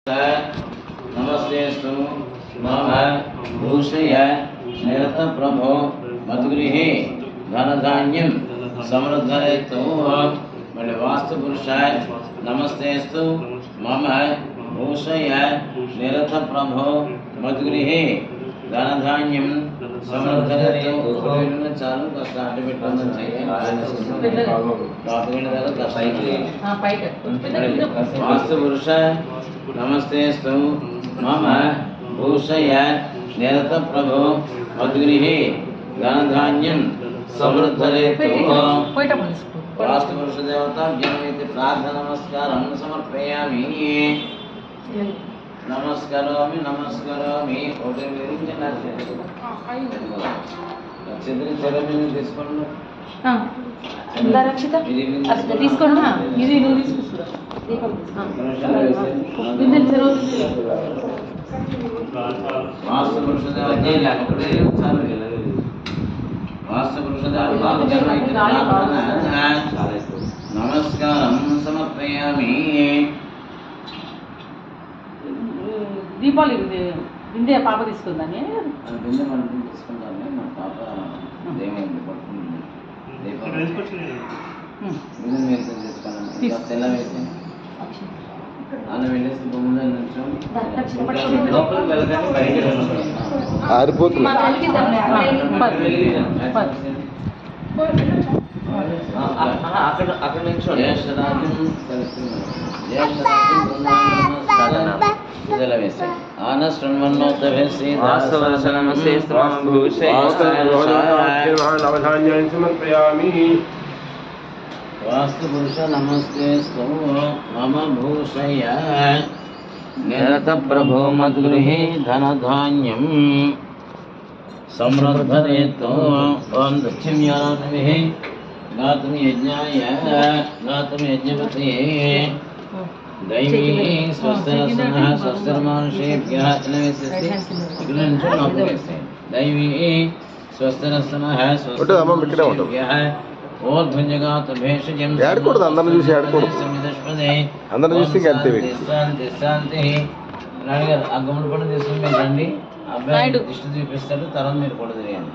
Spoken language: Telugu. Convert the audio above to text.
नमस्तेस्तु मम भूषय निरत प्रभो मद्गृहे धनधान्यं समृद्धयतु मल्ल वास्तु पुरुषाय नमस्तेस्तु मम भूषय निरत प्रभो मद्गृहे धनधान्यं समृद्धयतु चालू का स्टार्ट పెట్టడం वास्तु पुरुषाय नमस्तेस्तु मम भूषय निरत प्रभो मद्गृहे धनधान्यं समृद्धयतु वास्तु पुरुष देवता जनमिति प्रार्थना नमस्कारं समर्पयामि नमस्करोमि नमस्करोमि ओटे विरिंचना చిత్ర చెరమని తీసుకోండి ఇందా రక్షిత అది తీసుకోండి ఇది నువ్వు తీసుకురా దీపం బిందె చెరవ వాస్తు పురుషద అధ్యయన ఒకటే చాలు వాస్తు పురుషద నమస్కారం సమర్పయామి దీపాలు బిందె పాప తీసుకుందాని బిందె మనం తీసుకుందాం మా పాప దేవైంది పట్టుకుంది దీపం బిందె మీద చేసుకోండి తెల్ల వేసి అలా వెళ్ళేసి బొమ్మలో నుంచోం లోపల వెళ్ళగానే బయట ఆరిపోతుంది అక్కడ నుంచోండి वास्तु पुरुष नमस्ते मम भूषय निरत प्रभो मद्गृहे धनधान्यं समृद्धयतु ओं दक्षिण्यानविः गातुं यज्ञाय गातुं यज्ञपते दैवी स्वस्तिरसनः स्वस्तिर्मानुषेभ्यः दैवी स्वस्तिरसनः स्वस्तिर्मानुषेभ्यः ఓర్ధ్వజగాత భేషజం యాడకూడదు అందరం చూసి యాడకూడదు అందరం చూసి అంతే శాంతి అడిగారు ఆ గుమ్మడి పండు తీసుకుని మీరు రండి అబ్బాయి దిష్టి చూపిస్తారు తర్వాత మీరు కూడా తిరిగాను